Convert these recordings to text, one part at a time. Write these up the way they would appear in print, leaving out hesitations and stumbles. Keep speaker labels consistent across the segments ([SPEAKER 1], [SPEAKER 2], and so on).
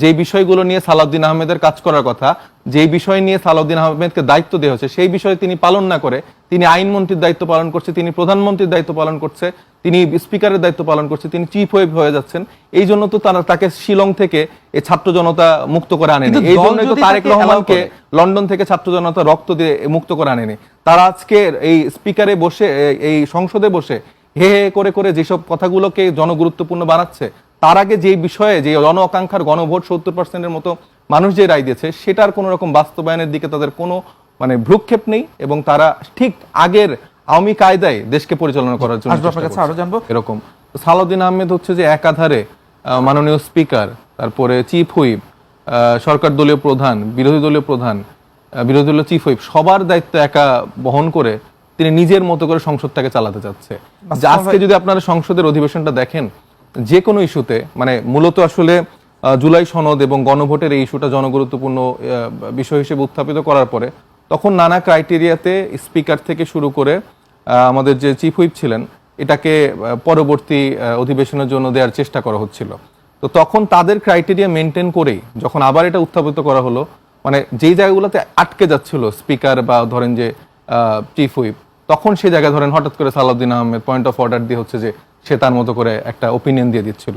[SPEAKER 1] যে বিষয়গুলো নিয়ে সালাউদ্দিন আহমেদের কাজ করার কথা, যে বিষয় নিয়ে সালাউদ্দিন আহমেদকে দায়িত্ব দেওয়া হয়েছে, সেই বিষয়ে তিনি পালন না করে তিনি আইনমন্ত্রীর দায়িত্ব পালন করছে, তিনি প্রধানমন্ত্রীর দায়িত্ব পালন করছে, তিনি স্পিকারের দায়িত্ব পালন করছে, তিনি চিফ হুইপ হয়ে যাচ্ছেন। এই জন্য তো তাকে শিলং থেকে এই ছাত্র জনতা মুক্ত করে আনেনি। এই জন্যই তো তারেক রহমানকে লন্ডন থেকে ছাত্র জনতা রক্ত দিয়ে মুক্ত করে আনেনি। তারা আজকে এই স্পিকারে বসে, এই সংসদে বসে হে হে করে করে যেসব কথাগুলোকে জনগুরুত্বপূর্ণ বানাচ্ছে, তার আগে যে বিষয়ে যে জন আকাঙ্ক্ষার গণভোট 70%-এর মতো মানুষ যে রায় দিয়েছে, সেটার কোনো রকম বাস্তবায়নের দিকে তাদের কোনো ভ্রুক্ষেপ নেই, এবং তারা ঠিক আগের আওয়ামী কায়দায় দেশকে পরিচালনা করার জন্য
[SPEAKER 2] আরো জানবো
[SPEAKER 1] এরকম। সালাউদ্দিন আহমেদ হচ্ছে যে একাধারে মাননীয় স্পিকার, তারপরে চিফ হুইপ, সরকার দলীয় প্রধান, বিরোধী দলীয় প্রধান, বিরোধী দলীয় চিফ হুইপ, সবার দায়িত্ব একা বহন করে তিনি নিজের মতো করে সংসদটাকে চালাতে যাচ্ছে। আজকে যদি আপনারা সংসদের অধিবেশনটা দেখেন, যে কোনো ইস্যুতে মূলত আসলে জুলাই সনদ এবং গণভোটের এই ইস্যুটা জনগুরুত্বপূর্ণ বিষয় হিসেবে উত্থাপিত করার পরে তখন নানা ক্রাইটেরিয়াতে স্পিকার থেকে শুরু করে আমাদের যে চিফ হুইপ ছিলেন, এটাকে পরবর্তী অধিবেশনের জন্য দেওয়ার চেষ্টা করা হচ্ছিল। তো তখন তাদের ক্রাইটেরিয়া মেনটেন করেই যখন আবার এটা উত্থাপিত করা হলো, যেই জায়গাগুলোতে আটকে যাচ্ছিল স্পিকার বা ধরেন যে চিফ হুইপ, তখন সেই জায়গায় ধরেন হঠাৎ করে Salauddin Ahmed point of order দিয়ে হচ্ছে যে সে তার মতো করে একটা ওপিনিয়ন দিয়ে দিচ্ছিল।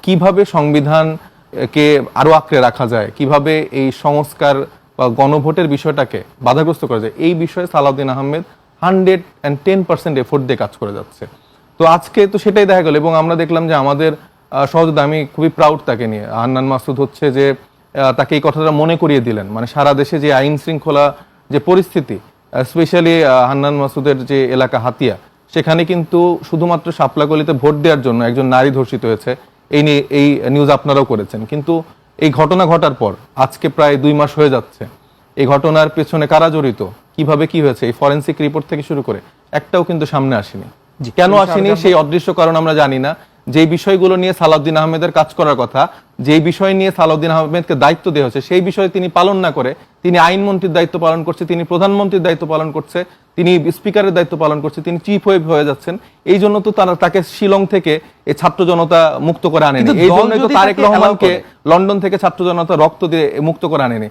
[SPEAKER 1] কিভাবে সংবিধানকে আরো আঁকড়ে রাখা যায়, কিভাবে এই সংস্কার বা গণভোটের বিষয়টাকে বাধাগ্রস্ত করা যায়, এই বিষয়ে সালাউদ্দিন আহমেদ 110% এফোর্ট দিয়ে কাজ করে যাচ্ছে। তো আজকে তো সেটাই দেখা গেল, এবং আমরা দেখলাম যে আমাদের সহযোদ্ধা, আমি খুবই প্রাউড তাকে নিয়ে, হান্নান মাসুদ হচ্ছে যে তাকে এই কথাটা মনে করিয়ে দিলেন। সারা দেশে যে আইন শৃঙ্খলা যে পরিস্থিতি, স্পেশালি হান্নান মাসুদের যে এলাকা হাতিয়া, সেখানে কিন্তু শুধুমাত্র শাপলাকলিতে ভোট দেওয়ার জন্য একজন নারী ধর্ষিত হয়েছে, এই নিয়ে এই নিউজ আপনারাও করেছেন। কিন্তু এই ঘটনা ঘটার পর আজকে প্রায় 2 মাস হয়ে যাচ্ছে। এই ঘটনার পেছনে কারা জড়িত, কিভাবে কি হয়েছে, এই ফরেন্সিক রিপোর্ট থেকে শুরু করে একটাও কিন্তু সামনে আসেনি। কেন আসেনি সেই অদৃশ্য কারণ আমরা জানি না। যে বিষয়গুলো নিয়ে সালাউদ্দিন আহমেদের কাজ করার কথা, যে বিষয় নিয়ে সালাউদ্দিন আহমেদকে দায়িত্ব দেওয়া হয়েছে, সেই বিষয়ে তিনি পালন না করে তিনি আইনমন্ত্রীর দায়িত্ব পালন করছে, তিনি প্রধানমন্ত্রীর দায়িত্ব পালন করছে, তিনি স্পিকারের দায়িত্ব পালন করছে, তিনি চিফ হুইপ হয়ে যাচ্ছেন। এই জন্য তো তাকে শিলং থেকে এই ছাত্র জনতা মুক্ত করে আনেনি। এই জন্যই তো তারেক রহমানকে লন্ডন থেকে ছাত্র জনতা রক্ত দিয়ে মুক্ত করে আনেনি।